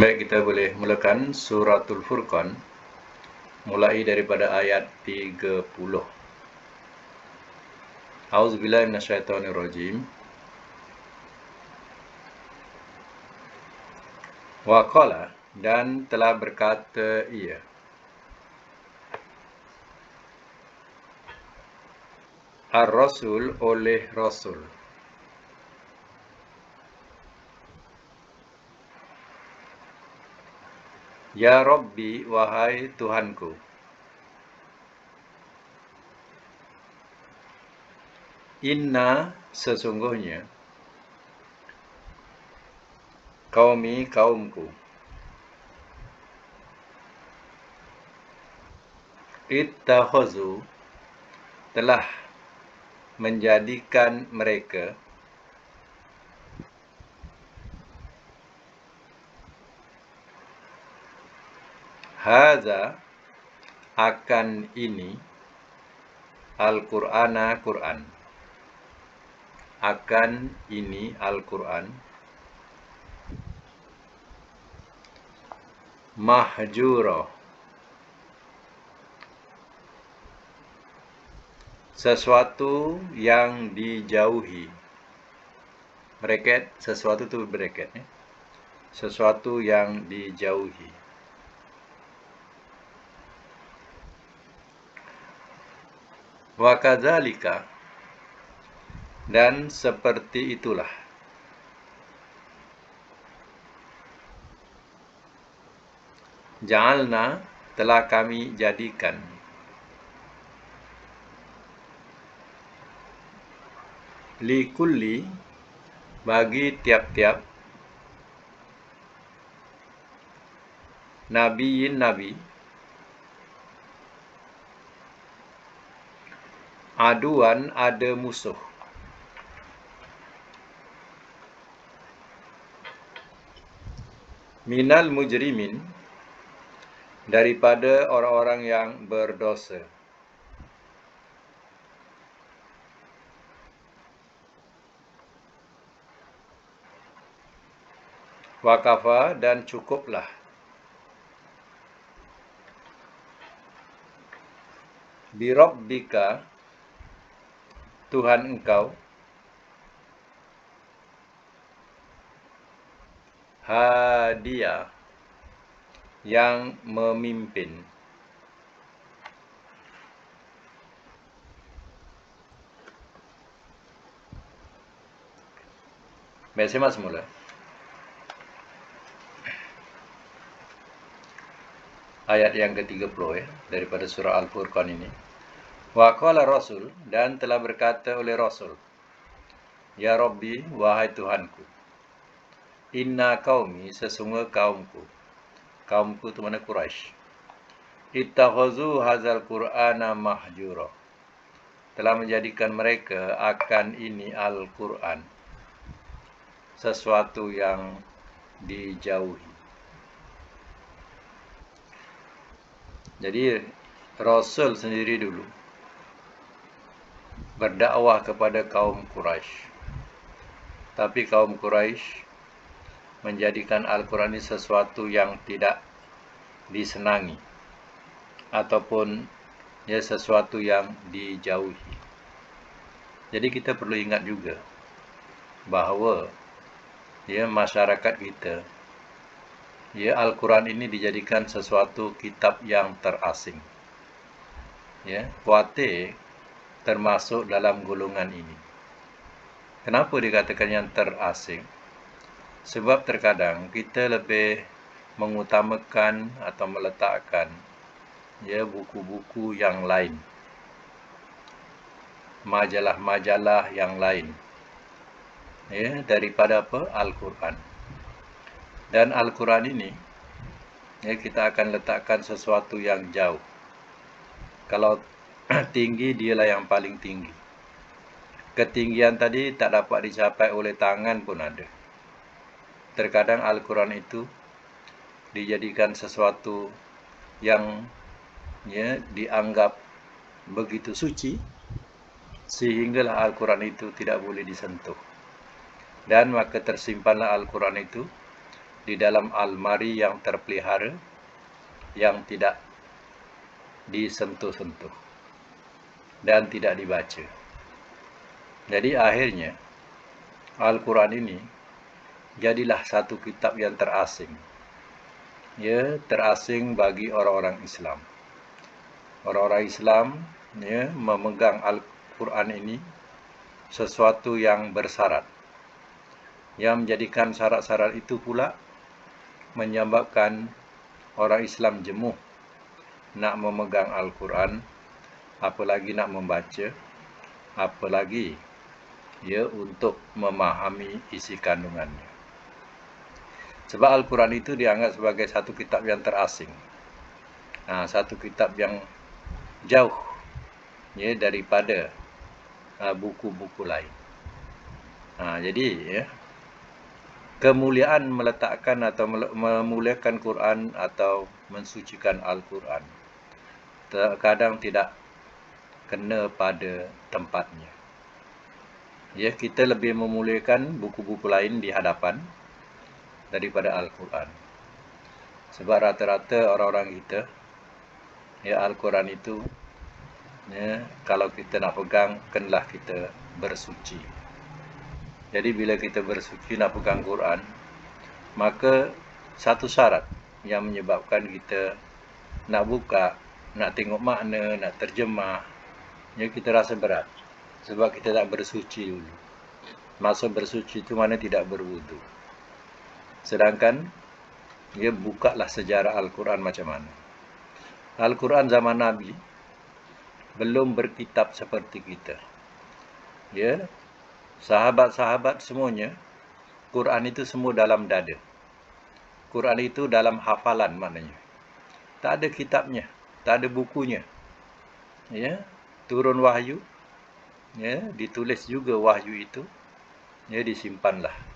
Baik, kita boleh mulakan suratul Furqan mulai daripada ayat 30. A'udzubillahi minasyaitonirrajim. Wa qala, dan telah berkata ia. Ar-Rasul, oleh Rasul. Ya Rabbi, wahai Tuhanku. Inna, sesungguhnya. Qaumi, kaumku. Ittakhazu, telah menjadikan mereka. Haza, akan ini. Al-Qur'ana, Qur'an. Akan ini Al-Qur'an. Mahjura, sesuatu yang dijauhi. Bracket, sesuatu itu bracket, ya. Sesuatu yang dijauhi. Wa kadzalika, dan seperti itulah. Ja'alna, telah kami jadikan. Likulli, bagi tiap-tiap. Nabiyin, nabi. Aduan, ada musuh. Minal mujrimin, daripada orang-orang yang berdosa. Wakafa, dan cukuplah. Birabbika, Tuhan engkau. Hadia, yang memimpin. Baik, simak semula. Ayat yang ke-30, ya, daripada surah Al-Furqan ini. Wa qala Rasul, dan telah berkata oleh Rasul. Ya Rabbi, wahai Tuhanku. Inna qaumi, sesungguh kaumku. Kaumku itu mana? Quraisy. Ittakhazu hazal Qur'ana mahjura, telah menjadikan mereka akan ini Al-Qur'an sesuatu yang dijauhi. Jadi Rasul sendiri dulu berdakwah kepada kaum Quraisy, tapi kaum Quraisy menjadikan Al-Qur'an ini sesuatu yang tidak disenangi ataupun ya sesuatu yang dijauhi. Jadi kita perlu ingat juga bahawa ya masyarakat kita, ya Al-Quran ini dijadikan sesuatu kitab yang terasing. Ya, kuatir termasuk dalam golongan ini. Kenapa dikatakan yang terasing? Sebab terkadang kita lebih mengutamakan atau meletakkan ya buku-buku yang lain, majalah-majalah yang lain, ya, daripada apa? Al-Quran. Dan Al-Quran ini ya kita akan letakkan sesuatu yang jauh. Kalau tinggi, dialah yang paling tinggi. Ketinggian tadi tak dapat dicapai oleh tangan pun ada. Terkadang Al-Quran itu dijadikan sesuatu yang ya dianggap begitu suci, sehinggalah Al-Quran itu tidak boleh disentuh. Dan maka tersimpanlah Al-Quran itu di dalam almari yang terpelihara, yang tidak disentuh-sentuh dan tidak dibaca. Jadi akhirnya Al-Quran ini jadilah satu kitab yang terasing. Ya, terasing bagi orang-orang Islam. Orang-orang Islam memegang Al-Quran ini sesuatu yang bersyarat. Yang menjadikan syarat-syarat itu pula menyebabkan orang Islam jemuh nak memegang Al-Quran, apalagi nak membaca, apalagi untuk memahami isi kandungannya. Sebab Al-Quran itu dianggap sebagai satu kitab yang terasing. Satu kitab yang jauh daripada buku-buku lain. Jadi kemuliaan meletakkan atau memuliakan Quran atau mensucikan Al-Quran terkadang tidak kena pada tempatnya. Kita lebih memuliakan buku-buku lain di hadapan daripada Al-Quran. Sebab rata-rata orang-orang kita, Al-Quran itu, kalau kita nak pegang, kenalah kita bersuci. Jadi bila kita bersuci nak pegang Quran, maka satu syarat yang menyebabkan kita nak buka, nak tengok makna, nak terjemah, kita rasa berat. Sebab kita tak bersuci dulu. Maksud bersuci itu mana tidak berwudu. Sedangkan bukalah sejarah Al-Quran macam mana. Al-Quran zaman Nabi belum berkitab seperti kita. Sahabat-sahabat semuanya, Quran itu semua dalam dada. Quran itu dalam hafalan maknanya. Tak ada kitabnya, tak ada bukunya. Turun wahyu, ditulis juga wahyu itu, disimpanlah.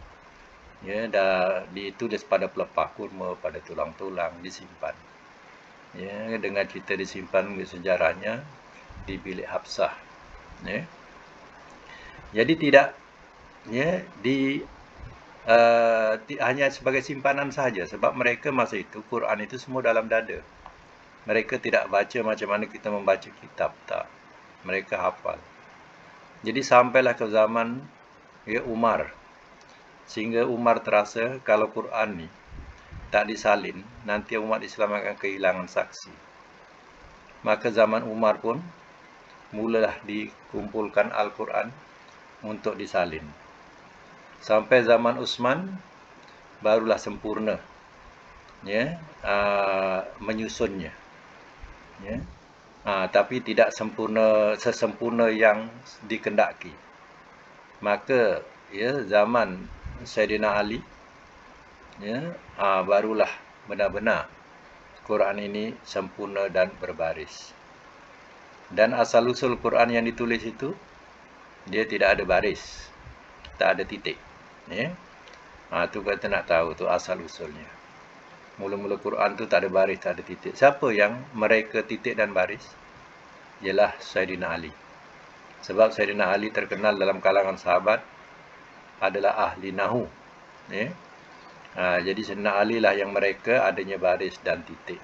Dah ditulis pada pelepah kurma, pada tulang-tulang, disimpan. Dengan cerita disimpan sejarahnya di bilik Hafsah. Jadi tidak hanya sebagai simpanan sahaja, sebab mereka masa itu Quran itu semua dalam dada. Mereka tidak baca macam mana kita membaca kitab, tak. Mereka hafal. Jadi sampailah ke zaman Umar. Sehingga Umar terasa kalau Quran ni tak disalin, nanti umat Islam akan kehilangan saksi. Maka zaman Umar pun mulalah dikumpulkan Al-Quran untuk disalin. Sampai zaman Utsman barulah sempurna menyusunnya. Tapi tidak sesempurna yang dikendaki. Maka zaman Sayyidina Ali barulah benar-benar Quran ini sempurna dan berbaris. Dan asal-usul Quran yang ditulis itu dia tidak ada baris, tak ada titik. Tu kita nak tahu tu asal-usulnya. Mula-mula Quran tu tak ada baris, tak ada titik. Siapa yang mereka titik dan baris? Ialah Sayyidina Ali. Sebab Sayyidina Ali terkenal dalam kalangan sahabat adalah ahli nahu. Jadi Sayyidina Ali lah yang mereka adanya baris dan titik.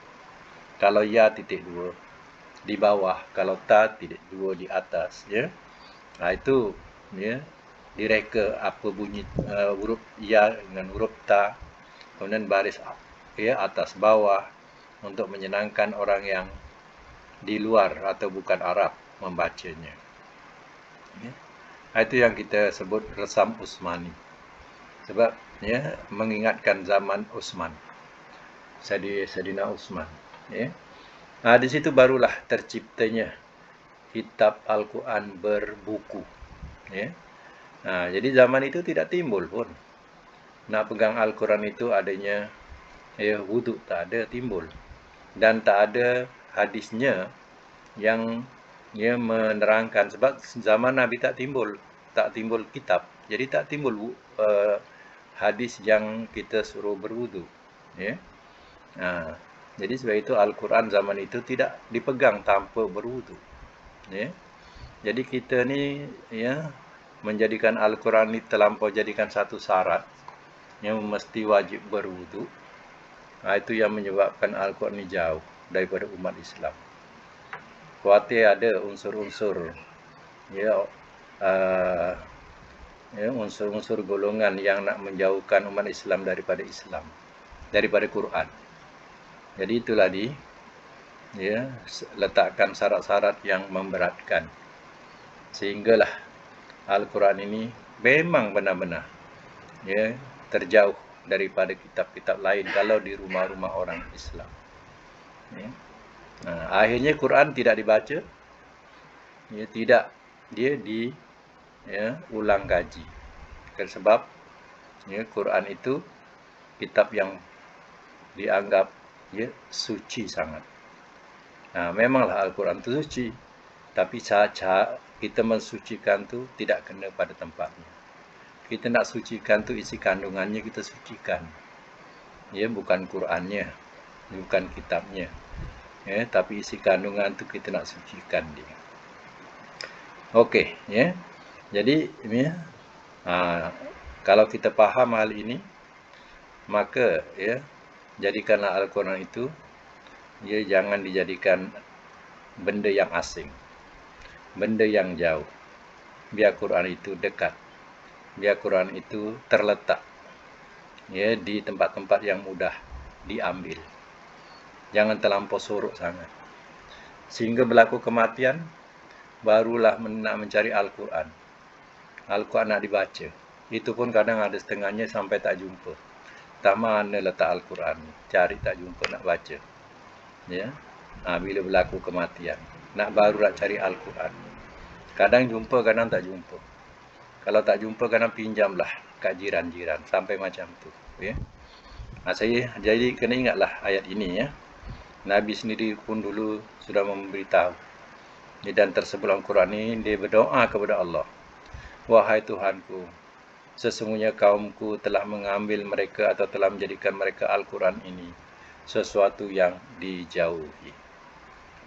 Kalau ya titik 2 di bawah, kalau ta titik 2 di atas. Itu direka apa bunyi huruf ya dengan huruf ta, kemudian baris atas bawah untuk menyenangkan orang yang di luar atau bukan Arab membacanya. Itu yang kita sebut resam Utsmani. Sebab mengingatkan zaman Utsman, Sayyidina Utsman. Di situ barulah terciptanya kitab Al-Quran berbuku. Jadi zaman itu tidak timbul pun nak pegang Al-Quran itu adanya wuduk, tak ada timbul. Dan tak ada hadisnya yang menerangkan. Sebab zaman Nabi tak timbul kitab. Jadi tak timbul hadis yang kita suruh berwuduk. Jadi sebab itu Al-Quran zaman itu tidak dipegang tanpa berwuduk. Jadi kita ni menjadikan Al-Quran ni terlampau jadikan satu syarat yang mesti wajib berwudu. Itu yang menyebabkan Al-Quran ini jauh daripada umat Islam. Khawatir ada unsur-unsur unsur-unsur golongan yang nak menjauhkan umat Islam daripada Quran. Jadi itulah letakkan syarat-syarat yang memberatkan, sehinggalah Al-Quran ini memang benar-benar terjauh daripada kitab-kitab lain kalau di rumah-rumah orang Islam. Akhirnya Quran tidak dibaca, dia ulang kaji. Sebab Quran itu kitab yang dianggap suci sangat. Memanglah Al-Quran itu suci, tapi cara kita mensucikan tu tidak kena pada tempatnya. Kita nak sucikan tu isi kandungannya kita sucikan. Bukan Qurannya, bukan kitabnya. Tapi isi kandungan tu kita nak sucikan dia. Okey, Jadi kalau kita faham hal ini, maka jadikanlah Al-Quran itu jangan dijadikan benda yang asing, benda yang jauh. Biar Quran itu dekat, biar Quran itu terletak di tempat-tempat yang mudah diambil. Jangan terlampau sorok sangat, sehingga berlaku kematian, barulah nak mencari Al-Quran. Al-Quran nak dibaca, itu pun kadang ada setengahnya sampai tak jumpa. Tak mana letak Al-Quran, cari tak jumpa nak baca. Bila berlaku kematian, baru nak cari Al-Quran. Kadang jumpa, kadang tak jumpa. Kalau tak jumpa, kadang pinjamlah kat jiran-jiran, sampai macam tu. Jadi kena ingatlah ayat ini. Nabi sendiri pun dulu sudah memberitahu. Dan tersebut dalam Quran ini, dia berdoa kepada Allah. Wahai Tuhanku, sesungguhnya kaumku telah mengambil mereka atau telah menjadikan mereka Al-Quran ini sesuatu yang dijauhi.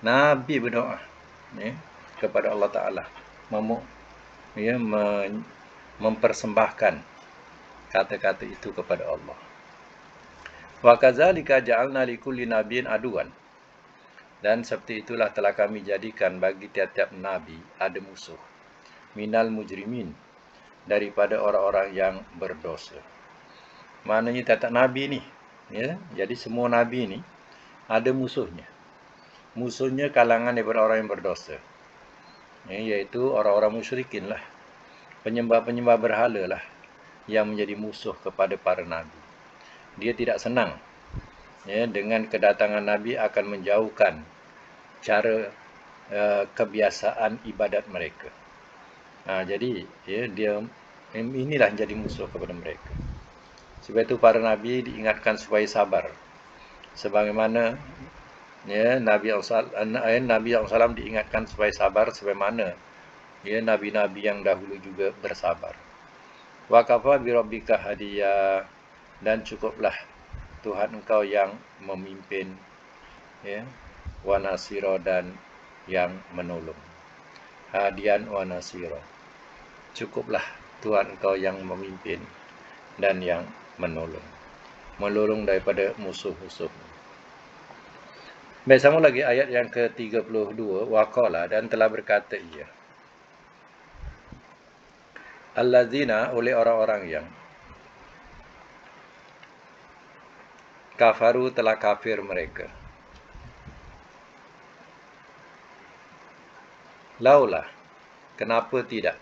Nabi berdoa kepada Allah Ta'ala, mempersembahkan kata-kata itu kepada Allah. Wa kadzalika ja'alna likulli nabiyyin aduwan. Dan seperti itulah telah kami jadikan bagi tiap-tiap nabi ada musuh. Minal mujrimin, daripada orang-orang yang berdosa. Maknanya tiap-tiap nabi ni, jadi semua nabi ni ada musuhnya. Musuhnya kalangan daripada orang yang berdosa, iaitu orang-orang musyrikin lah, penyembah-penyembah berhala lah, yang menjadi musuh kepada para nabi. Dia tidak senang dengan kedatangan Nabi akan menjauhkan cara kebiasaan ibadat mereka. Jadi dia inilah jadi musuh kepada mereka. Sebab itu para Nabi diingatkan supaya sabar. Sebagaimana Nabi SAW diingatkan supaya sabar, sebagaimana Nabi-Nabi yang dahulu juga bersabar. Wa kafa bi rabbika hadiya, dan cukuplah Tuhan engkau yang memimpin, wa nasira, dan yang menolong. Hadian wa nasira, cukuplah Tuhan engkau yang memimpin dan yang menolong daripada musuh-musuh. Baik, sama lagi ayat yang ke-32. Waqala, dan telah berkata ia, allazina, oleh orang-orang yang kafaru, telah kafir mereka. Laulah, kenapa tidak?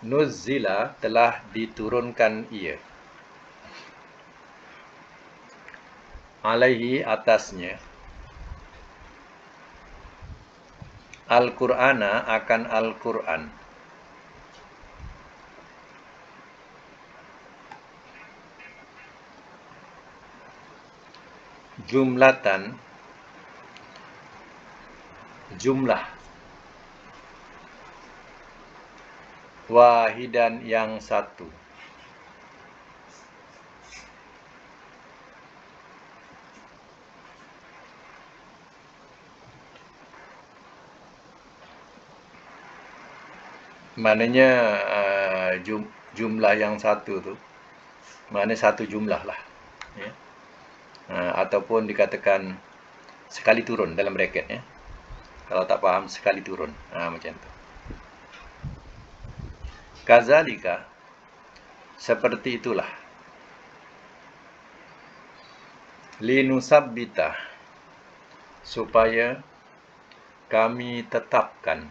Nuzzila, telah diturunkan ia. Alaihi, atasnya. Al-Qur'ana, akan Al-Qur'an. Jumlatan, jumlah. Wahidan, yang satu. Maknanya jumlah yang satu tu, maknanya satu jumlah lah. Ya. Ataupun dikatakan sekali turun dalam bracket. Ya. Kalau tak faham, sekali turun. Macam tu. Kazalika, seperti itulah. Linusabbita, supaya kami tetapkan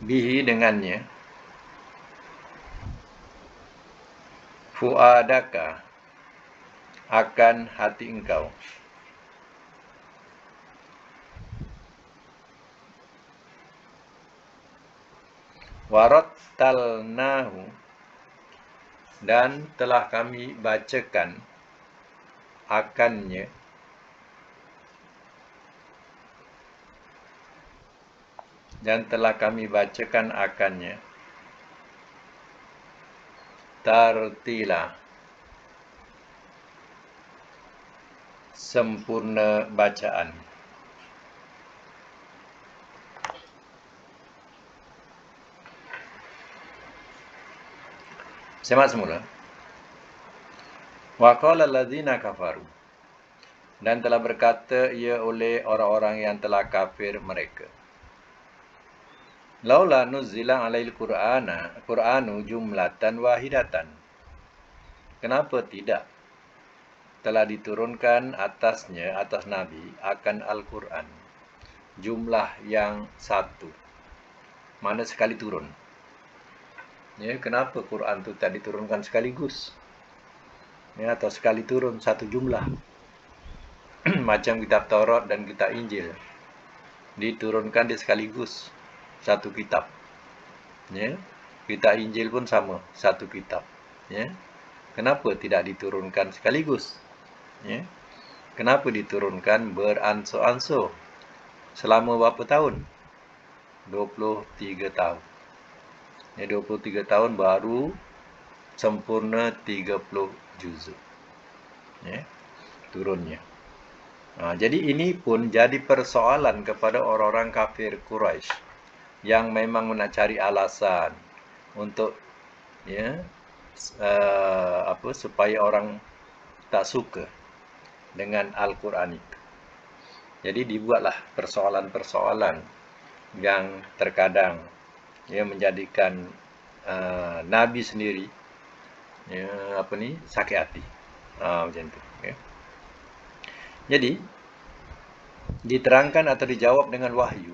bihi dengannya fuadaka akan hati engkau. Warattalnahu, dan telah kami bacakan akannya tartila, sempurna bacaan. Semak semula. Wa qala alladzina kafaru, dan telah berkata ia oleh orang-orang yang telah kafir mereka. Laula nuzila alail Qur'anu jumlatan wahidatan. Kenapa tidak telah diturunkan atasnya, atas Nabi, akan Al-Quran jumlah yang satu, mana sekali turun. Ya, kenapa Quran tu tak diturunkan sekaligus? Ya, atau sekali turun satu jumlah. Macam kitab Taurat dan kitab Injil diturunkan di sekaligus satu kitab. Ya, kitab Injil pun sama, satu kitab. Ya, kenapa tidak diturunkan sekaligus? Ya, kenapa diturunkan beransur-ansur? Selama berapa tahun? 23 tahun. Ya, 23 tahun baru sempurna 30 juzuk. Ya, turunnya. Jadi ini pun jadi persoalan kepada orang-orang kafir Quraisy yang memang nak cari alasan untuk supaya orang tak suka dengan Al-Quran itu. Jadi dibuatlah persoalan-persoalan yang terkadang menjadikan Nabi sendiri sakit hati. Macam tu. Ya. Jadi diterangkan atau dijawab dengan wahyu.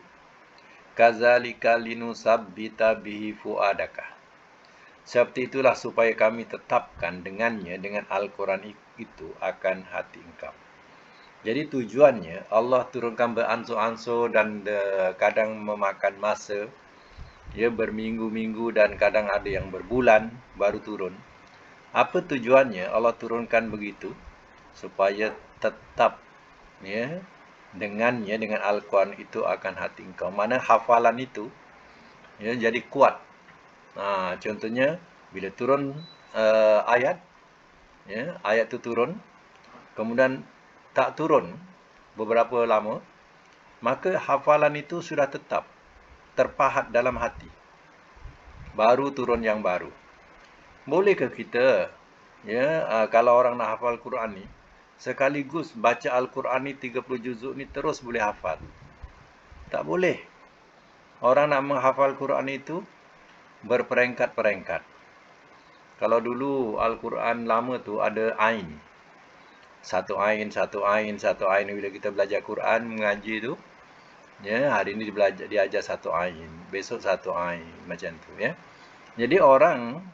Kazalika linusabbita bihi fuadaka. Seperti itulah supaya kami tetapkan dengannya, dengan Al-Quran itu, akan hati engkau. Jadi tujuannya Allah turunkan beransur-ansur dan kadang memakan masa, berminggu-minggu dan kadang ada yang berbulan baru turun. Apa tujuannya Allah turunkan begitu? Supaya tetap dengannya, dengan Al-Quran itu akan hati engkau. Mana hafalan itu jadi kuat. Contohnya bila turun ayat, ayat itu turun, kemudian tak turun beberapa lama, maka hafalan itu sudah tetap terpahat dalam hati. Baru turun yang baru. Bolehkah kita kalau orang nak hafal Quran ni, sekaligus baca Al-Quran ni 30 juzuk ni terus boleh hafal? Tak boleh. Orang nak menghafal Quran itu berperingkat-peringkat. Kalau dulu Al-Quran lama tu ada ain. Satu ain. Bila kita belajar Quran, mengaji tu, hari ini diajar satu ain, besok satu ain, macam tu. Jadi orang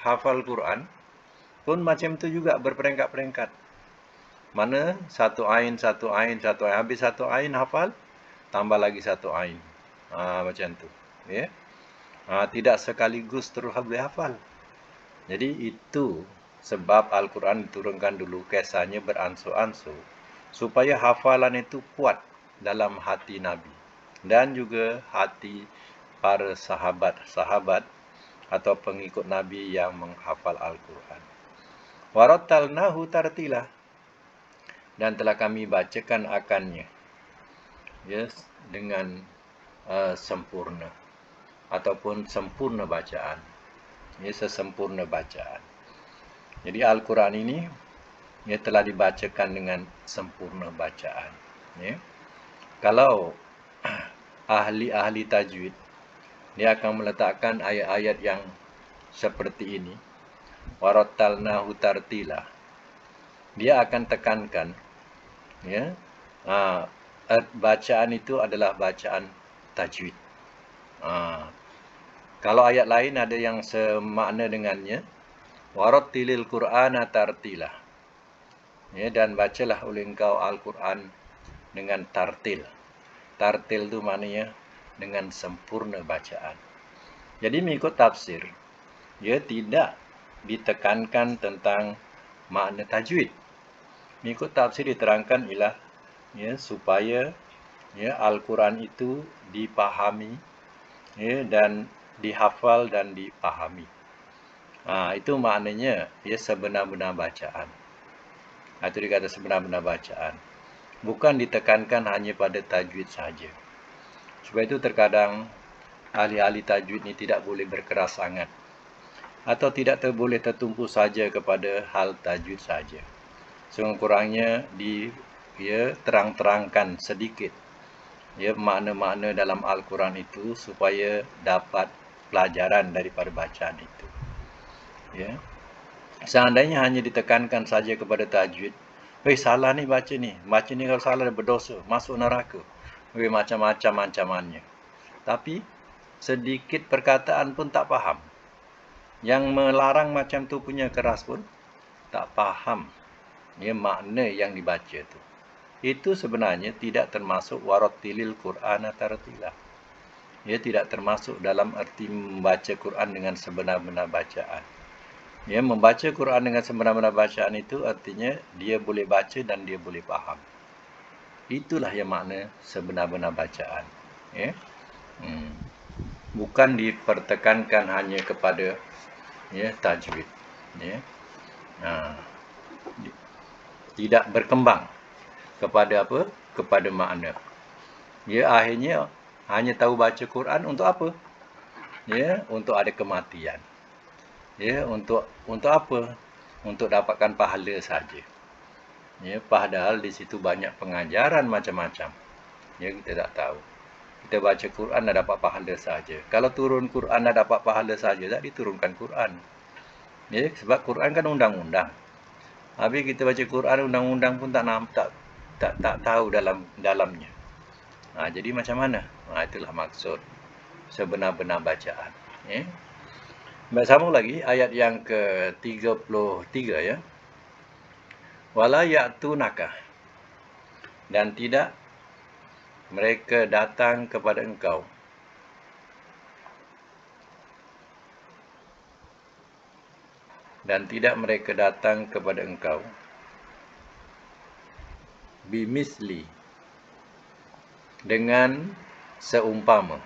hafal Quran pun macam tu juga, berperingkat-peringkat. Mana satu ain. Habis satu ain hafal, tambah lagi satu ain. Macam tu. Tidak sekaligus terus boleh hafal. Jadi itu sebab Al-Quran diturunkan dulu, kisahnya beransur-ansur, supaya hafalan itu kuat dalam hati Nabi dan juga hati para sahabat atau pengikut Nabi yang menghafal Al-Quran. Warattalnahu tartila, dan telah kami bacakan akannya dengan sempurna ataupun sempurna bacaan. Ya, sesempurna bacaan. Jadi Al-Quran ini telah dibacakan dengan sempurna bacaan. Ya. Kalau ahli-ahli tajwid, dia akan meletakkan ayat-ayat yang seperti ini, warattalnahu tartila. Dia akan tekankan, ya, bacaan itu adalah bacaan tajwid. Kalau ayat lain ada yang semakna dengannya, warattilil Qur'ana tartila. Ya, dan bacalah oleh engkau Al-Quran dengan tartil. Tartil itu maknanya dengan sempurna bacaan. Jadi mengikut tafsir, dia tidak ditekankan tentang makna tajwid. Mengikut tafsir diterangkan ialah supaya Al-Quran itu dipahami dan dihafal dan dipahami. Itu maknanya sebenar-benar bacaan. Itu dikata sebenar-benar bacaan. Bukan ditekankan hanya pada tajwid saja. Sebab itu terkadang ahli-ahli tajwid ini tidak boleh berkeras sangat. Atau tidak boleh tertumpu saja kepada hal tajwid saja. Sekurang-kurangnya terang-terangkan sedikit makna-makna dalam Al-Quran itu supaya dapat pelajaran daripada bacaan itu. Seandainya hanya ditekankan saja kepada tajwid, salah ni baca ni kalau salah berdosa, masuk neraka, macam-macam ancamannya. Tapi sedikit perkataan pun tak faham. Yang melarang macam tu punya keras pun tak faham makna yang dibaca tu. Itu sebenarnya tidak termasuk warattilil Qur'ana tartila. Tidak termasuk dalam arti membaca Quran dengan sebenar-benar bacaan. Membaca Quran dengan sebenar-benar bacaan itu artinya dia boleh baca dan dia boleh faham. Itulah yang makna sebenar-benar bacaan. Bukan dipertekankan hanya kepada tajwid. Tidak berkembang kepada apa? Kepada makna. Akhirnya hanya tahu baca Quran untuk apa? Untuk ada kematian. Untuk apa? Untuk dapatkan pahala saja. Padahal di situ banyak pengajaran macam-macam. Kita tak tahu. Kita baca Quran dah dapat pahala saja. Kalau turun Quran dah dapat pahala saja, tak diturunkan Quran. Sebab Quran kan undang-undang. Habis kita baca Quran undang-undang pun tak tahu dalamnya. Jadi macam mana? Itulah maksud sebenar-benar bacaan. Baik, sambung lagi ayat yang ke-33 ya. Wala ya'tunaka, dan tidak mereka datang kepada engkau bimisli, dengan seumpama.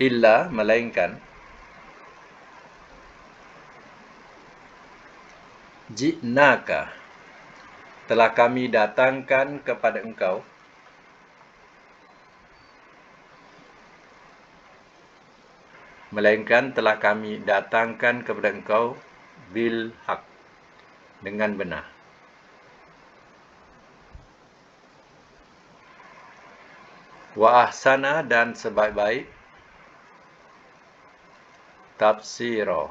Illa, melainkan, ji'naka, telah kami datangkan kepada engkau, bil haq, dengan benar. Wa ahsana, dan sebaik-baik, tafsiran.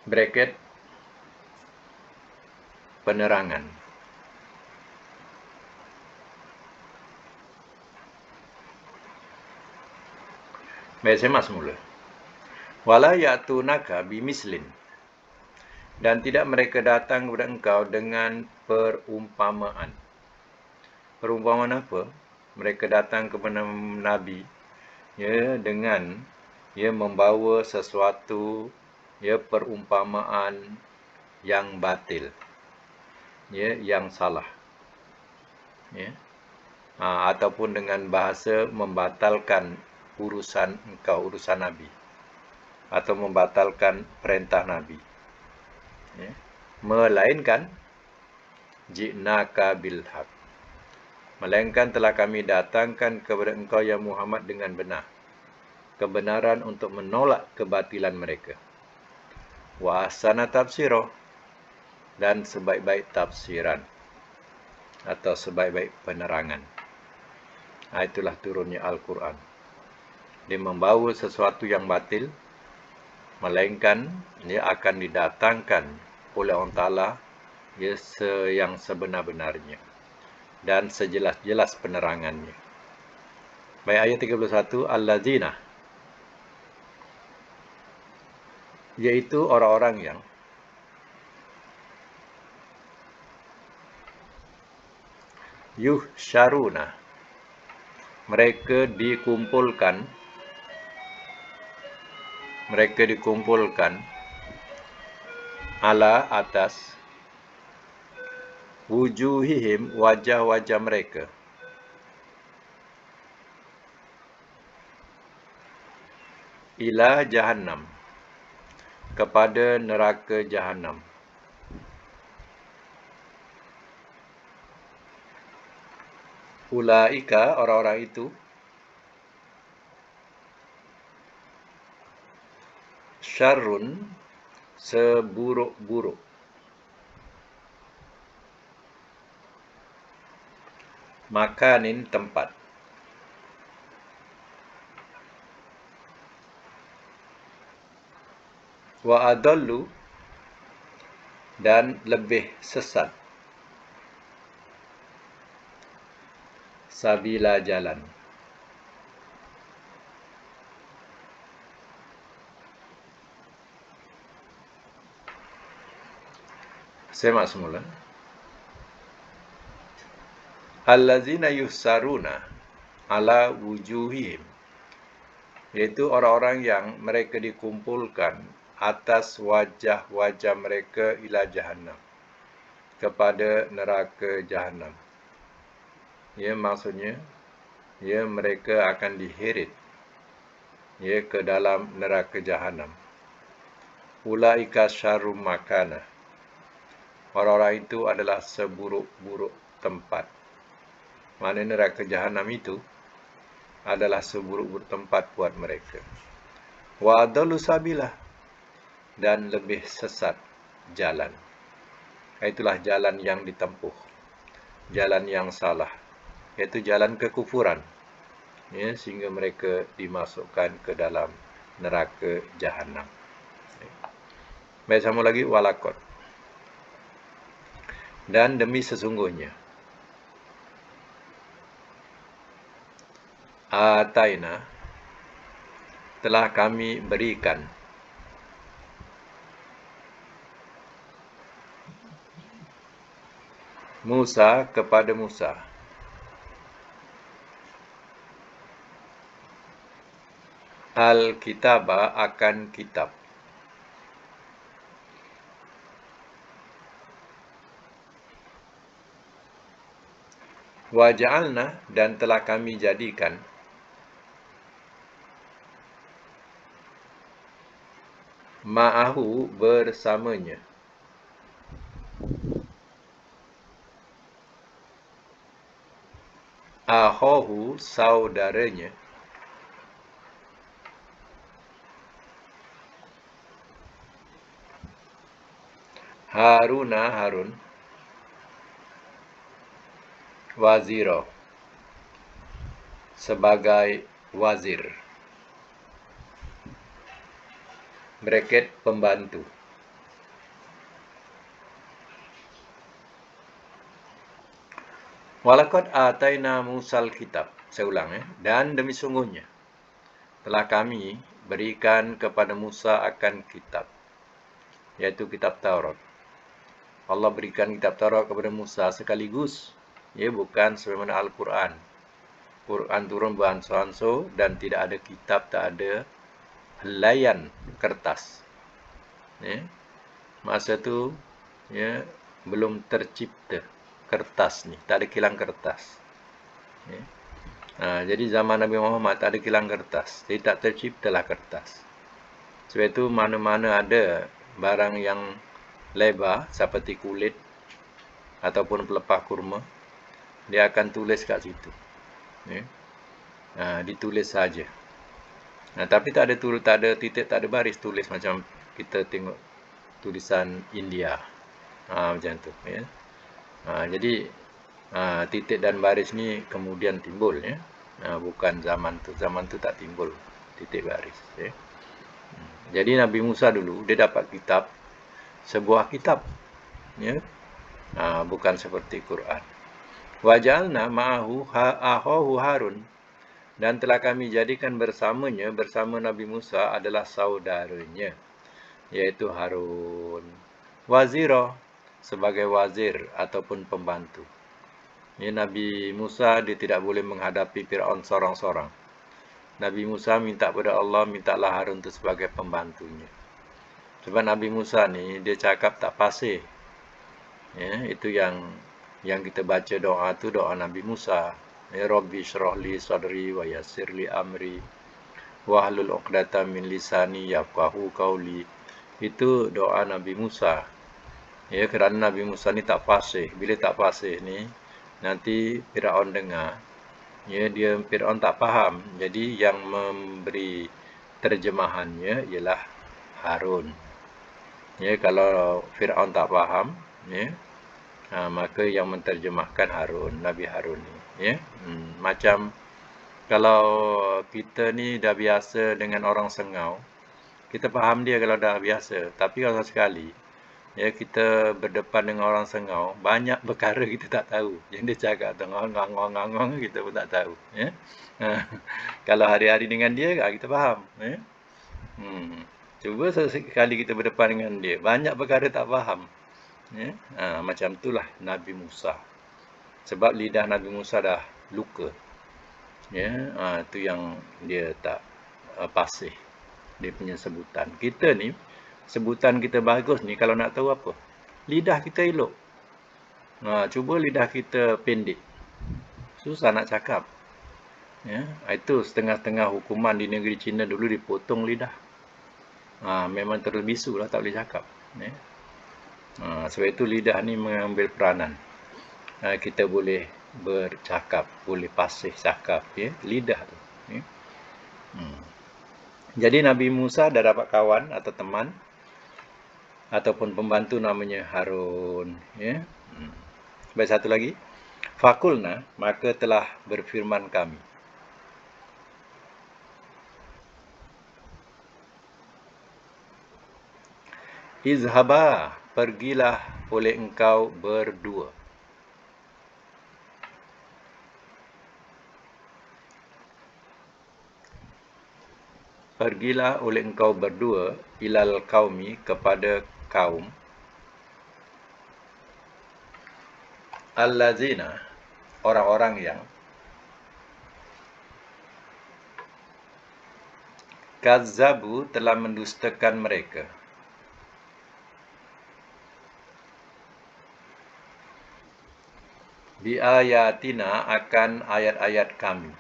Bracket, penerangan. Baik, saya masuk mula. Wala ya'tunaka bimislin, dan tidak mereka datang kepada engkau dengan perumpamaan. Perumpamaan apa? Mereka datang kepada Nabi dengan membawa sesuatu perumpamaan yang batil, yang salah. ataupun dengan bahasa membatalkan urusan engkau, urusan Nabi, atau membatalkan perintah Nabi. Ya. Melainkan ji'naka bil haq, melainkan telah kami datangkan kepada engkau ya Muhammad dengan benar, kebenaran untuk menolak kebatilan mereka. Wa ahsana tafsira, dan sebaik-baik tafsiran atau sebaik-baik penerangan. Itulah turunnya Al-Quran. Dia membawa sesuatu yang batil, melainkan dia akan didatangkan oleh Allah Ta'ala yang sebenar-benarnya dan sejelas-jelas penerangannya. Baik, ayat 31, Allazina, yaitu orang-orang yang yuhsyaruna, mereka dikumpulkan ala atas wujuhihim, wajah-wajah mereka, ila jahannam, kepada neraka jahannam. Ulaika, orang-orang itu, syarrun, seburuk-buruk, makanin, tempat, wa adallu, dan lebih sesat, sabila, jalan. Semak semula. Allazina yuhsaruna ala wujuhihim, yaitu orang-orang yang mereka dikumpulkan atas wajah-wajah mereka ila jahannam, kepada neraka jahannam. Ya, maksudnya mereka akan diheret ke dalam neraka jahannam. Ulaika syarrum makana, orang-orang itu adalah seburuk-buruk tempat. Mana neraka jahannam itu adalah seburuk-buruk tempat buat mereka. Wa adallu sabila, dan lebih sesat jalan. Itulah jalan yang ditempuh, jalan yang salah, iaitu jalan kekufuran, sehingga mereka dimasukkan ke dalam neraka jahannam. Baik, sama lagi, walakot, dan demi sesungguhnya, ataina, telah kami berikan, Musa, kepada Musa, al-kitaba, akan kitab, wa ja'alna, dan telah kami jadikan, ma'ahu, bersamanya, ahohu, saudaranya, Haruna, Harun, waziro, sebagai wazir, bracket pembantu. Walakad ataina Musal kitab, saya ulang, dan demi sungguhnya telah kami berikan kepada Musa akan kitab, yaitu kitab Taurat. Allah berikan kitab Taurat kepada Musa sekaligus, bukan sebagaimana Al-Quran. Quran turun beranso-anso dan tidak ada kitab, tak ada helaian kertas. Masa tu belum tercipta kertas ni, tak ada kilang kertas. Ya. Jadi zaman Nabi Muhammad tak ada kilang kertas. Jadi tak terciptalah kertas. Sebab itu mana-mana ada barang yang lebar seperti kulit ataupun pelepah kurma, dia akan tulis kat situ. Ya. Ditulis saja. Tapi tak ada titik, tak ada baris tulis macam kita tengok tulisan India. Macam tu. Ya. Jadi titik dan baris ni kemudian timbul, ya. Bukan zaman tu. Zaman tu tak timbul titik baris. Ya. Jadi Nabi Musa dulu dia dapat kitab, sebuah kitab, ya. Bukan seperti Quran. Wajalna ma'ahu akhahu Harun, dan telah kami jadikan bersamanya, bersama Nabi Musa adalah saudaranya, yaitu Harun. Wazira, sebagai wazir ataupun pembantu. Ya, Nabi Musa dia tidak boleh menghadapi Fir'aun sorang-sorang. Nabi Musa minta pada Allah, mintalah Harun itu sebagai pembantunya. Sebab Nabi Musa ni dia cakap tak fasih. Ya, itu yang kita baca doa tu, doa Nabi Musa. Ya Rabbi syrah li sadri wa yassir li amri wahlul 'uqdatam min lisani yafqahu qawli. Itu doa Nabi Musa. Ya, kerana Nabi Musa ni tak fasih. Bila tak fasih ni, nanti Fir'aun dengar. Ya, Fir'aun tak faham. Jadi yang memberi terjemahannya ialah Harun. Ya, kalau Fir'aun tak faham, ya, maka yang menterjemahkan Harun, Nabi Harun ni. Ya, macam kalau kita ni dah biasa dengan orang Sengau, kita faham dia kalau dah biasa. Tapi kalau sekali, ya, kita berdepan dengan orang Sengau, banyak perkara kita tak tahu. Yang dia cakap tu ngong-ngong kita pun tak tahu. Ya. Kalau hari-hari dengan dia, kita faham. Ya. Cuba sekali kita berdepan dengan dia, banyak perkara tak faham. Ya. Macam itulah Nabi Musa. Sebab lidah Nabi Musa dah luka. Ya, itu yang dia tak fasih. Dia punya sebutan. Kita ni, sebutan kita bagus ni kalau nak tahu apa? Lidah kita elok. Cuba lidah kita pendek. Susah nak cakap. Ya, itu setengah-setengah hukuman di negeri China dulu dipotong lidah. Memang terbisu lah, tak boleh cakap. Ya. Sebab itu lidah ni mengambil peranan. Kita boleh bercakap, boleh fasih cakap, ya, lidah tu. Ya. Jadi Nabi Musa dah dapat kawan atau teman ataupun pembantu namanya Harun. Ya. Baik, satu lagi. Fakulna, maka telah berfirman kami. Izhaba, pergilah oleh engkau berdua. Pergilah oleh engkau berdua ilal qaumi, kepada kaum allazina, orang-orang yang kazzabu, telah mendustakan mereka, bi ayatina, akan ayat-ayat kami.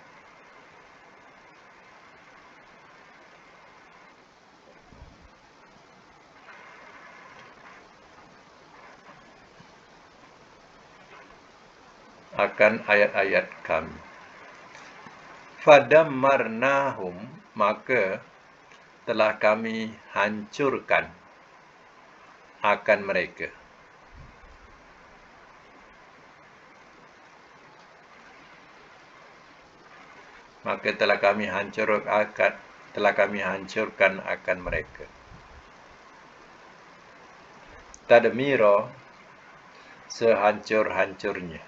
Akan ayat-ayat kami. Fadammarnahum, maka telah kami hancurkan akan mereka. Maka telah kami hancurkan akan mereka. Tadmira, sehancur-hancurnya.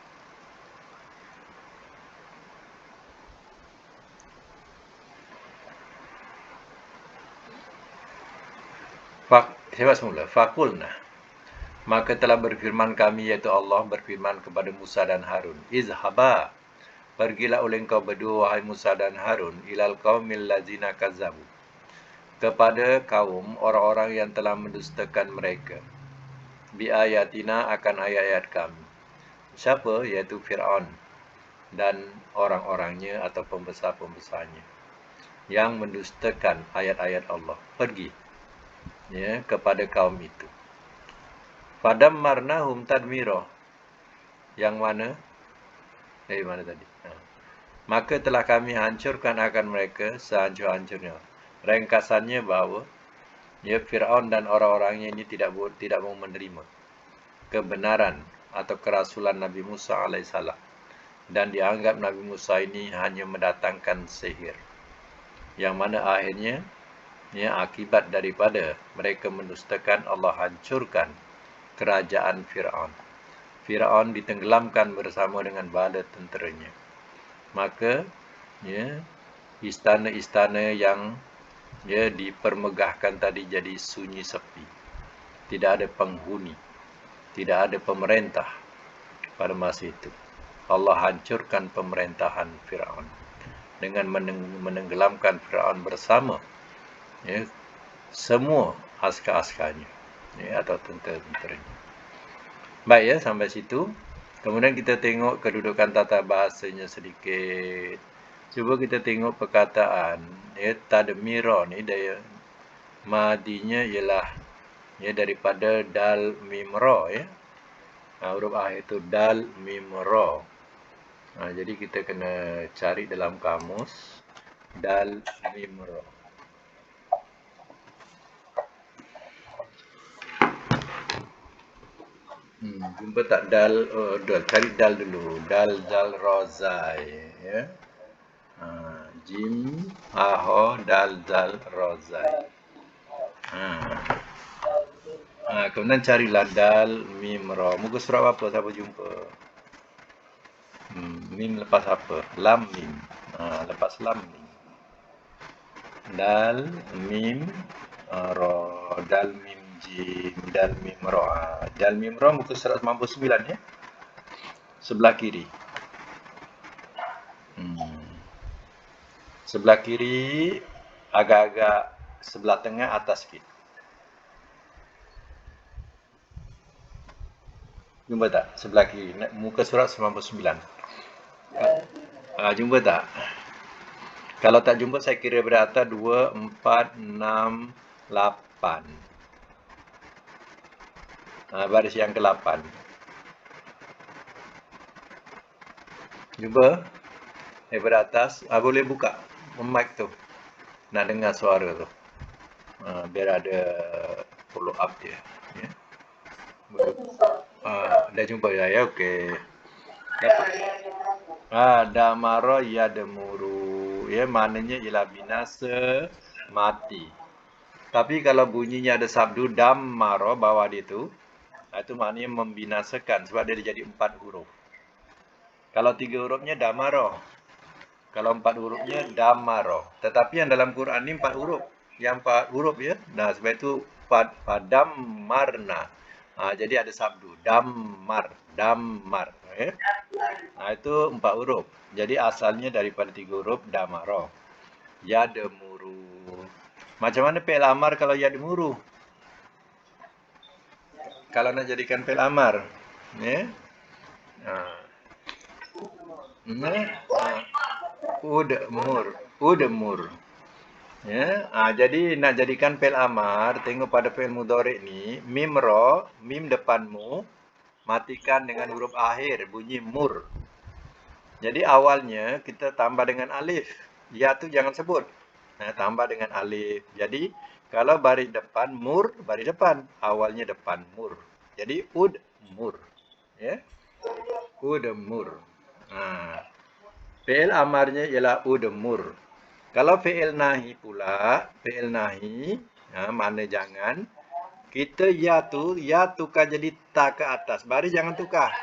Siapa semula? Fakulna, maka telah berfirman kami, iaitu Allah berfirman kepada Musa dan Harun. Izhaba, pergilah oleh engkau berdua, wahai Musa dan Harun, ilal qaumil lazina kazzabu, kepada kaum orang-orang yang telah mendustakan mereka, bi ayatina, akan ayat-ayat kami. Siapa? Iaitu Fir'aun. dan orang-orangnya atau pembesar-pembesarnya yang mendustakan ayat-ayat Allah. Pergi ya kepada kaum itu. Fadammarnahum tadmira. Yang mana? Dari mana tadi? Maka telah kami hancurkan akan mereka sehancur-hancurnya. Ringkasannya bahawa ya Firaun dan orang-orangnya ini tidak mau menerima kebenaran atau kerasulan Nabi Musa alaihissalam, dan dianggap Nabi Musa ini hanya mendatangkan sihir, yang mana akhirnya ya akibat daripada mereka mendustakan, Allah hancurkan kerajaan Firaun. Firaun ditenggelamkan bersama dengan bala tenteranya. Maka ya istana-istana yang ya dipermegahkan tadi jadi sunyi sepi. Tidak ada penghuni, tidak ada pemerintah pada masa itu. Allah hancurkan pemerintahan Firaun dengan menenggelamkan Firaun bersama ya semua askar-askarnya ya, atau tentera-tenteranya. Baik ya, sampai situ. Kemudian kita tengok kedudukan tata bahasanya sedikit. Cuba kita tengok perkataan ya tadmira ni daya madinya ialah ya daripada dal mim ra ya. Huruf akhir itu dal mim ra. Jadi kita kena cari dalam kamus dal mim ra. Jumpa tak dal? Cari dal dulu. Dal zal rozai ya. Jim ha dal zal rozai. Kemudian carilah dal mim ra. Muka surat apa siapa jumpa? Mim lepas apa? Lam mim. Lepas lam mim. Dal mim ra. Dal mim jim. Dal mim ra. Dal mim ra muka surat 99 ya. Sebelah kiri. Sebelah kiri agak-agak sebelah tengah atas sikit. Jumpa tak? Sebelah kiri. Muka surat 99. Jumpa tak? Kalau tak jumpa, saya kira berata 2, 4, 6, 8. Baris yang ke-8. Jumpa? Daripada atas. Boleh buka mic tu. Nak dengar suara tu. Biar ada follow up dia. Ya. Dah jumpa ya? Okey. Damara yadmuru. Ya, maknanya ialah binasa, mati. Tapi kalau bunyinya ada sabdu dammara bawah dia tu, itu maknanya membinasakan sebab dia jadi 4 huruf. Kalau 3 hurufnya damara. Kalau 4 hurufnya damara. Tetapi yang dalam Quran ni 4 huruf. Yang 4 huruf ya. Nah, sebab itu padammarna. Jadi ada sabdu dammar. Ya. Itu 4 huruf. Jadi asalnya daripada 3 huruf damara. Yadmuru. Macam mana fi'il amar kalau yadmuru? Kalau nak jadikan fi'il amar, ya. Udmur. Ya. Jadi nak jadikan fi'il amar, tengok pada fi'il mudhari' ni, mim ra, mim depanmu matikan dengan huruf akhir bunyi mur. Jadi awalnya kita tambah dengan alif. Ya tu jangan sebut. Tambah dengan alif. Jadi kalau baris depan mur, baris depan. Awalnya depan mur. Jadi udmur. Ya. Udmur. Fi'il amarnya ialah udmur. Kalau fi'il nahi pula, fi'il nahi, makna jangan. Kita ya tukar jadi ta ke atas. Baris jangan tukar.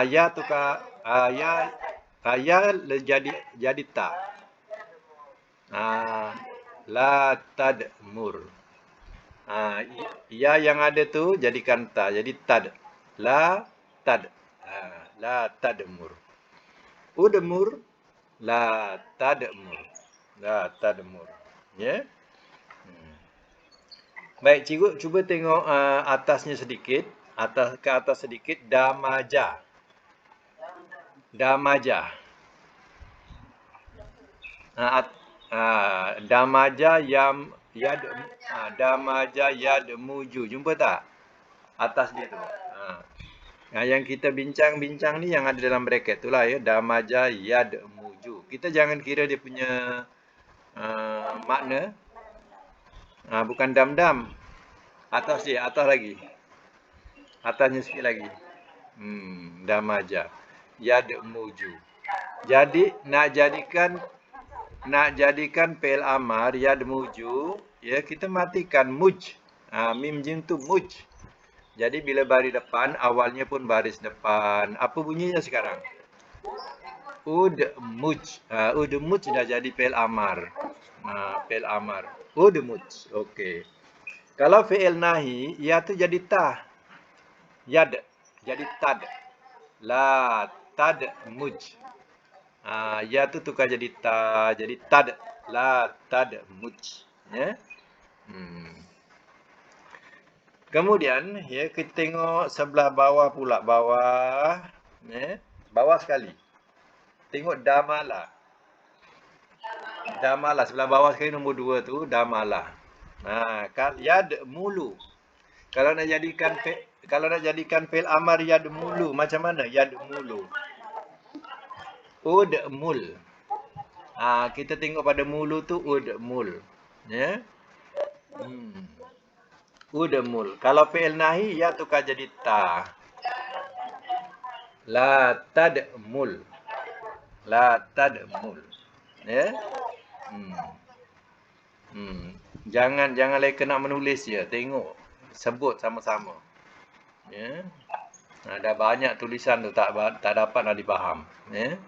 Ya tukar ya jadi ta. La tadmur. Ya yang ada tu jadikan ta. Jadi tad. La tad. La tadmur. Udmur. La tadmur. La tadmur. Ya. Baik, cikgu cuba tengok atasnya sedikit. Ke atas sedikit. Damaja. Damaja. Damaja yad damaja yad muju. Jumpa tak? Atas dia tu. Yang kita bincang-bincang ni yang ada dalam bracket tu lah ya. Damaja yad muju. Kita jangan kira dia punya makna. Bukan dam-dam. Atas dia, atas lagi. Atasnya sikit lagi. Damaja yad muju. Jadi nak jadikan fi'il amar yad muju, ya kita matikan muj. Mim jim tu muj. Jadi bila baris depan, awalnya pun baris depan. Apa bunyinya sekarang? Ud muj. Ud muj dah jadi fi'il amar. Fi'il amar. Ud muj. Okey. Kalau fi'il nahi, ya tu jadi ta. Yad. Jadi tad. La tad muj. Ya tu tukar jadi ta. Jadi tad. La tad muj. Ya. Kemudian, ya kita tengok sebelah bawah pula. Bawah. Ya. Bawah sekali. Tengok damala. Damala. Sebelah bawah sekali nombor 2 tu. Damala. Yad mulu. Kalau nak jadikan fi'il amar yad mulu, macam mana yad mulu? Ud mul. Kita tengok pada mulu tu ud mul. Ya. Ud mul. Kalau fi'il nahi ya tukar jadi ta. La tad mul. La tad mul. Ya. Jangan leka nak menulis je. Tengok. Sebut sama-sama. Ya. Dah banyak tulisan tu tak dapat nak dipaham. Ya.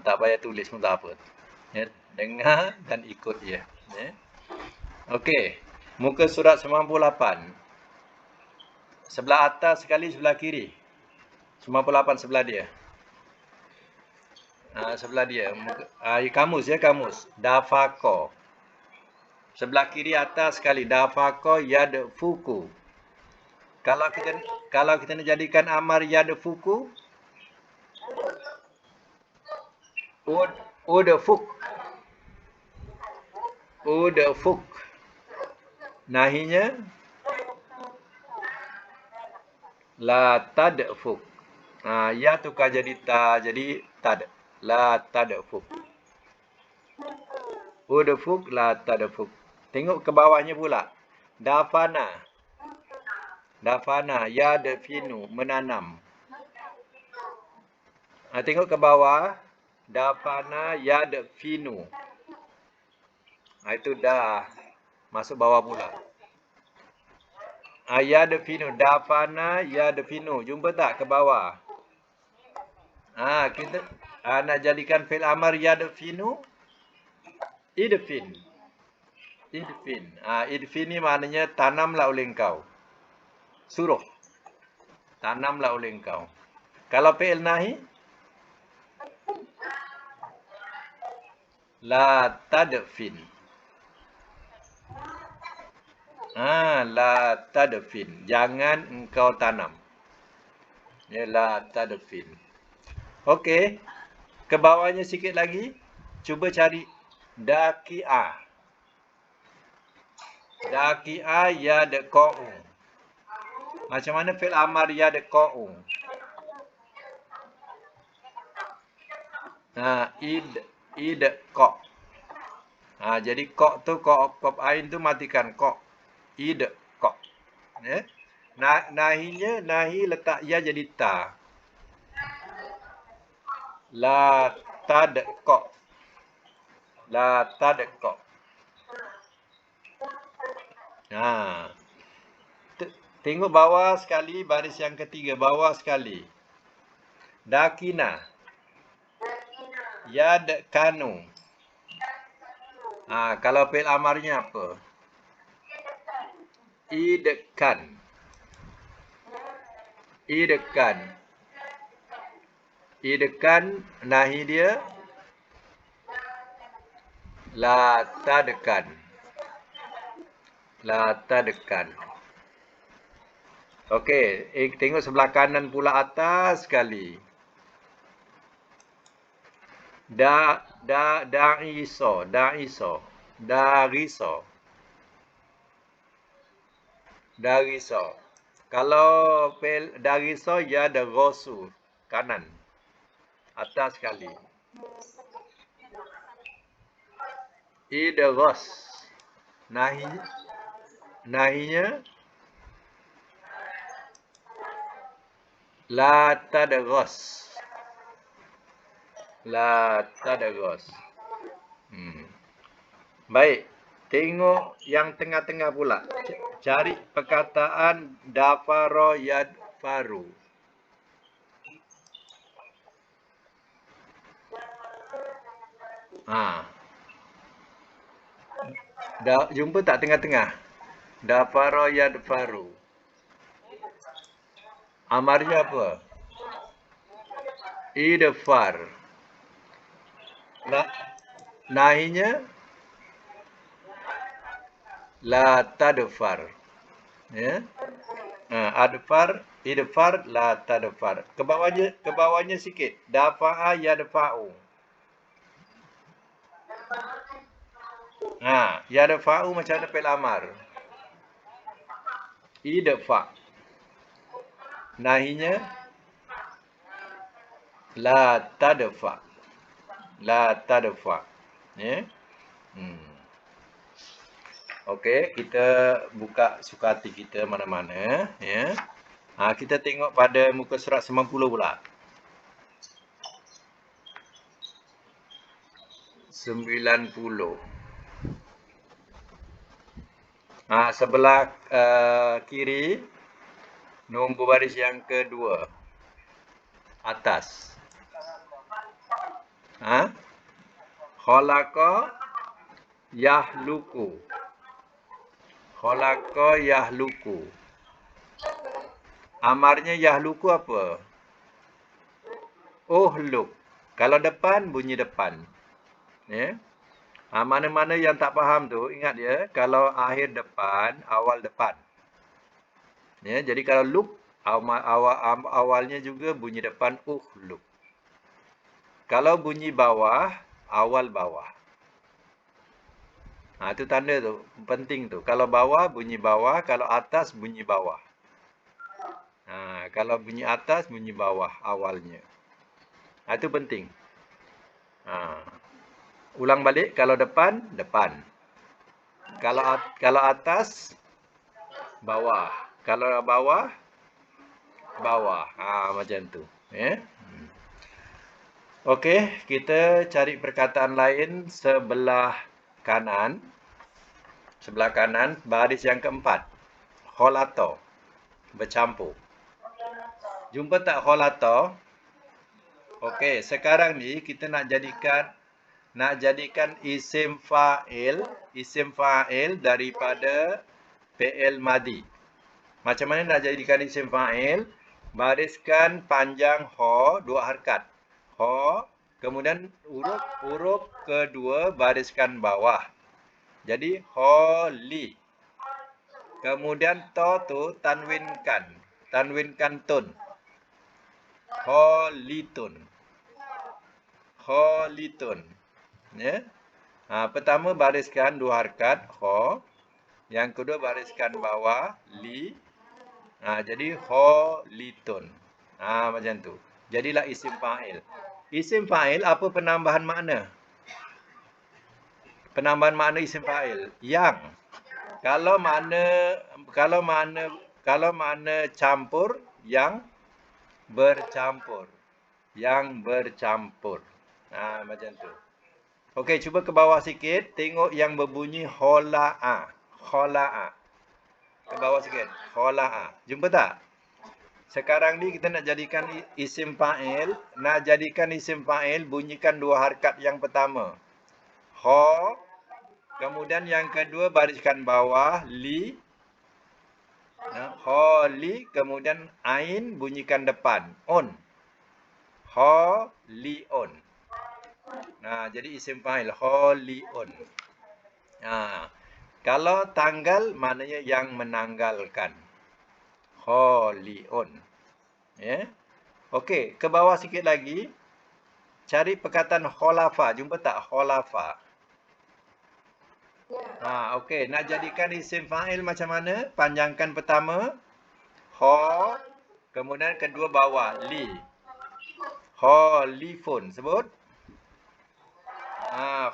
Tak payah tulis pun tak apa. Ya. Dengar dan ikut je. Ya. Okey. Muka surat 98. Sebelah atas sekali, sebelah kiri. 98 sebelah dia. Sebelah dia. Kamus ya, kamus. Dafako. Sebelah kiri atas sekali. Dafako yad fuku. Kalau kita nak jadikan amar yad fuku, ud fuk. Ud fuk. Nahinya la tad fuk. Ya tukar jadi ta, jadi tad. La tad fuk. Ud fuk la tad fuk. Tengok ke bawahnya pula. Dafana. Dafana ya definu, menanam. Tengok ke bawah. Dafana ya definu. Itu dah masuk bawah pula. Ya definu. Dafana ya definu. Jumpa tak ke bawah? Kita nak jadikan fi'il amar ya definu. Idfin. Idfin. Idfin ni maknanya tanamlah oleh engkau. Suruh. Tanamlah oleh engkau. Kalau fi'il nahi, la tadfin. La tadfin. Jangan engkau tanam. Ya, la tadfin. Okey. Ke bawahnya sikit lagi. Cuba cari daki'ah. Daki'ah yadqa'u. Macam mana fi'il amar yadqa'u? Idqa'. Jadi qa' tu qaf ain tu matikan qa'. Idqa'. Ya. Nahi letak ya jadi ta. La tadqa'. La tadqa'. Tengok bawah sekali, baris yang ketiga. Bawah sekali. Dakina. Yadkanu. Kalau fi'il amarnya apa? Idkan. Idkan. Idkan, nahi dia la tadkan. La tadkan. Okey, tengok sebelah kanan pula atas sekali. Da'iso. Dariso. Kalau dariso, ya ada rosu. Kanan. Atas sekali. Idros. Nahinya la tadros. Baik. Tengok yang tengah-tengah pula. Cari perkataan dafaro yadfaru. Jumpa tak tengah-tengah? Dafaro yadfaru. Amarnya apa? Idfar. Nahinya la tadfar. Ya. Idfar la tadfar. Ke bawahnya sikit. Dafa'a yadfa'u. Yadfa'u macam mana fi'il amar? Idfa. Nahinya la tadfa. Ya. Okey, kita buka sukati kita mana-mana, ya. Kita tengok pada muka surat 90 pula. 90. Sebelah kiri, nombor baris yang kedua. Atas. Khalaqa yahluku. Amarnya yahluku apa? Uhluk. Kalau depan, bunyi depan. Ya. Mana-mana yang tak faham tu, ingat ya, kalau akhir depan, awal depan. Ya, jadi kalau luk, awalnya juga bunyi depan uhluk. Kalau bunyi bawah, awal bawah. Itu tanda tu, penting tu. Kalau bawah, bunyi bawah. Kalau atas, bunyi bawah. Kalau bunyi atas, bunyi bawah awalnya. Itu penting. Ulang balik, kalau depan, depan. Kalau atas, bawah. Kalau bawah, bawah. Macam tu. Ya. Okey, kita cari perkataan lain sebelah kanan. Sebelah kanan, baris yang keempat. Kholato. Bercampur. Jumpa tak kholato? Okey, sekarang ni kita nak jadikan isim fa'il daripada fi'il madi. Macam mana nak jadikan isim fa'il? Bariskan panjang ho, 2 harakat. Ho, kemudian huruf kedua bariskan bawah. Jadi holi. Kemudian to tu tanwinkan tun. Holitun. Ya. Pertama bariskan 2 harakat ho. Yang kedua bariskan bawah li. Jadi holitun. Macam tu. Jadilah isim fa'il. Isim fa'il apa penambahan makna? Penambahan makna isim fa'il yang. Kalau makna campur, yang bercampur. Macam tu. Okey, cuba ke bawah sikit, tengok yang berbunyi khola'a. Ke bawah sikit. Khola'a. Jumpa tak? Sekarang ni kita nak jadikan isim fa'il. Bunyikan 2 harakat yang pertama. Ho. Kemudian yang kedua bariskan bawah. Li. Holi. Kemudian ain bunyikan depan. On. Holiun. Jadi isim fa'il. Holiun. Kalau tanggal, maknanya yang menanggalkan. Holiun. Ya. Okey, ke bawah sikit lagi. cari perkataan khulafa. Jumpa tak khulafa? Okey. Nak jadikan isim fa'il macam mana? Panjangkan pertama. Ho. Kemudian kedua bawah. Li. Khalifun. Sebut.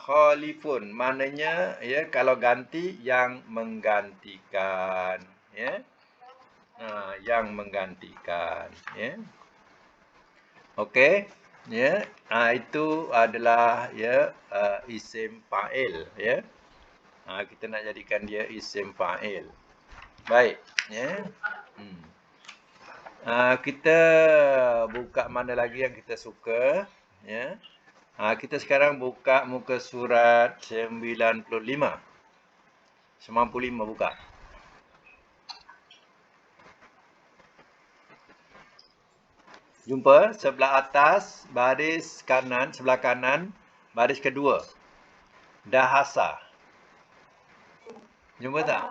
Khalifun. Maknanya, ya, kalau ganti, yang menggantikan. Ya. Yang menggantikan. Ya. Okey. Ya. Itu adalah, ya, isim fa'il. Ya. Kita nak jadikan dia isim fa'il. Baik, ya. Kita buka mana lagi yang kita suka, ya. Kita sekarang buka muka surat 95. 95 buka. Jumpa sebelah atas baris kanan, sebelah kanan baris kedua. Dahasa. Jumpa tak?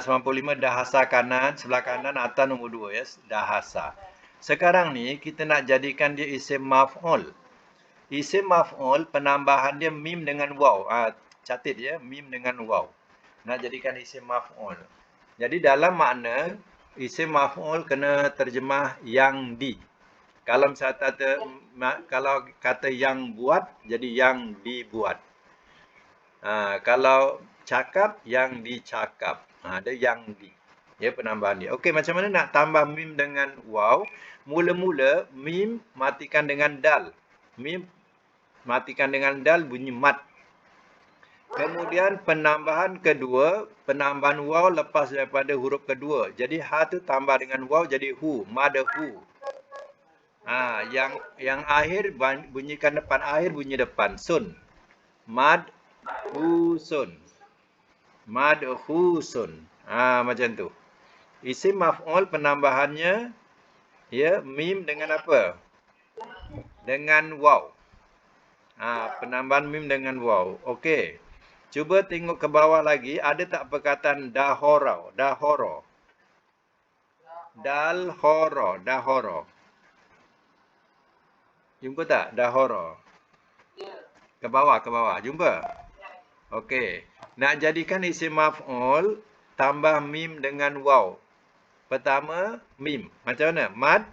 95 dahasa kanan, sebelah kanan atas nombor 2, ya. Dahasa. Sekarang ni kita nak jadikan dia isim maf'ul. Isim maf'ul penambahan dia mim dengan waw. Catat ya, mim dengan waw. Nak jadikan isim maf'ul. Jadi dalam makna isim maf'ul kena terjemah yang di. Kalau kalau kata yang buat, jadi yang dibuat. Kalau cakap, yang dicakap. Ada yang di. Ya, penambahan dia. Okey, macam mana nak tambah mim dengan waw? Mula-mula mim matikan dengan dal. Mim matikan dengan dal, bunyi mat. Kemudian penambahan kedua, penambahan waw lepas daripada huruf kedua. Jadi ha tu tambah dengan waw jadi hu, mad hu. Yang akhir bunyikan depan, akhir bunyi depan, sun. Mad hu sun. Mad hu sun. Macam tu. Isim maf'ul penambahannya, ya, mim dengan apa? Dengan waw. Penambahan mim dengan waw. Okey. Cuba tengok ke bawah lagi, ada tak perkataan dahoro? Dahoro. Dalhoro, dahoro. Jumpa tak? Dahoro. Ke bawah, ke bawah. Jumpa? Okey. Nak jadikan isim maf'ul, tambah mim dengan waw. Pertama, mim. Macam mana? Mad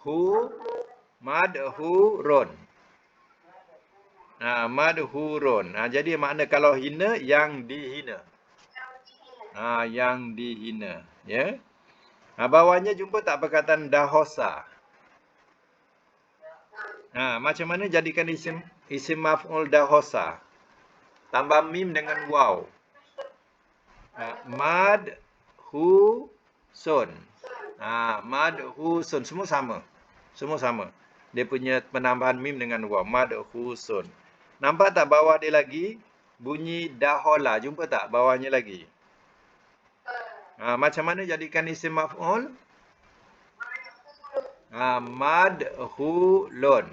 hu ron. Mad hu ron. Jadi makna kalau hina, yang dihina. Yang dihina. Ya. Bawahnya jumpa tak perkataan dahosa? Macam mana jadikan isim maf'ul dahosa? Tambah mim dengan waw. Mad hu sun. Mad hu sun. Semua sama. Semua sama. Dia punya penambahan mim dengan waw. Mad hu sun. Nampak tak bawah dia lagi? Bunyi dahola. Jumpa tak bawahnya lagi? Macam mana jadikan isim maf'ul? Madhulun.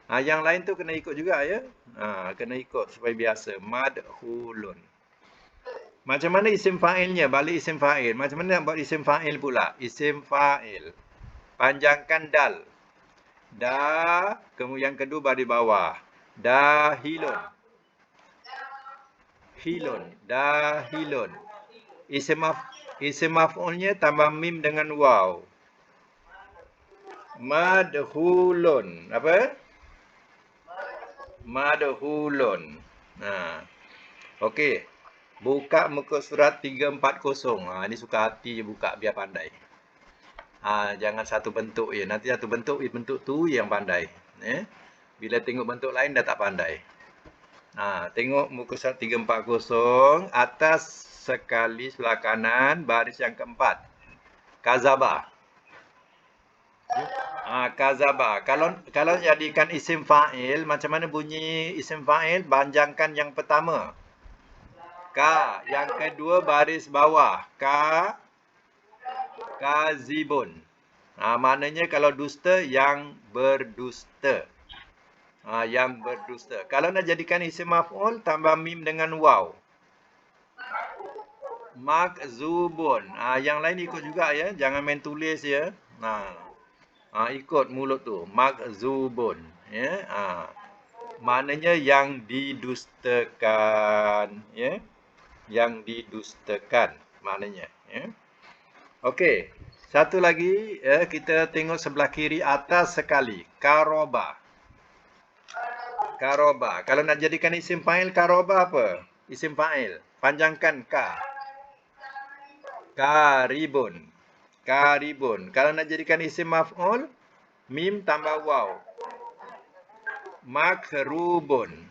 Yang lain tu kena ikut juga, ya. Kena ikut supaya biasa. Madhulun. Macam mana isim fa'ilnya? Balik isim fa'il. Macam mana nak buat isim fa'il pula? Isim fa'il. Panjangkan dal. Da. Kemudian yang kedua baris bawah. Dahilun. Hilun. Dahilun. Isim maf'ulnya tambah mim dengan waw. Madhulun. Apa? Madhulun. Okey. Buka muka surat 340. Ini suka hati je buka biar pandai. Jangan satu bentuk je. Nanti satu bentuk tu yang pandai. Bila tengok bentuk lain dah tak pandai. Tengok muka surat 340. Atas sekali sebelah kanan baris yang keempat. Kazaba. Kazaba. Kalau jadikan isim fa'il, macam mana bunyi isim fa'il? Panjangkan yang pertama. Ka. Yang kedua baris bawah. Kazibun. Maknanya kalau dusta, yang berdusta. Yang berdusta. Kalau nak jadikan isim maf'ul, tambah mim dengan waw. Makzubun. Yang lain ikut juga, ya. Jangan main tulis, ya. Ikut mulut tu. Makzubun. Ya, maknanya yang didustakan, ya. Yang didustakan maknanya, ya. Okey. Satu lagi, kita tengok sebelah kiri atas sekali. Karoba. Karoba. Kalau nak jadikan isim fa'il karoba apa? Isim fa'il. Panjangkan ka. Karibun. Karibun. Kalau nak jadikan isim maf'ul, mim tambah waw. Makrubun.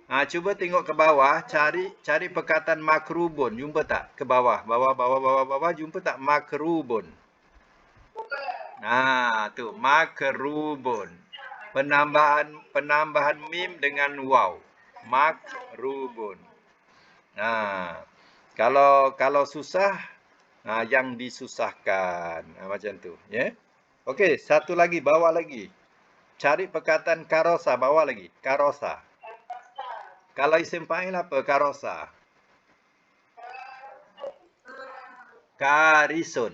Cuba tengok ke bawah, cari perkataan makrubun. Jumpa tak? Ke bawah, bawah, jumpa tak makrubun? Tu makrubun. Penambahan mim dengan waw. Makrubun. Kalau susah, yang disusahkan. Macam tu, ya. Okey, satu lagi, bawah lagi. Cari perkataan karosa, bawah lagi. Karosa. Kalau isim fa'il apa karosa? Karisun.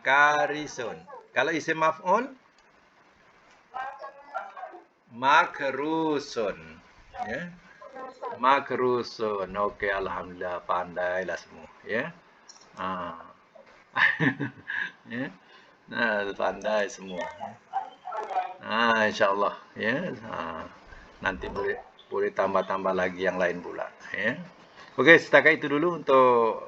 Karisun. Kalau isim maf'ul? Makrusun. Ya. Makrusun. Okey, alhamdulillah, pandailah semua, ya. Ya. Pandai semua. InsyaAllah, ya. Nanti boleh tambah-tambah lagi yang lain pula, ya. Okey, setakat itu dulu untuk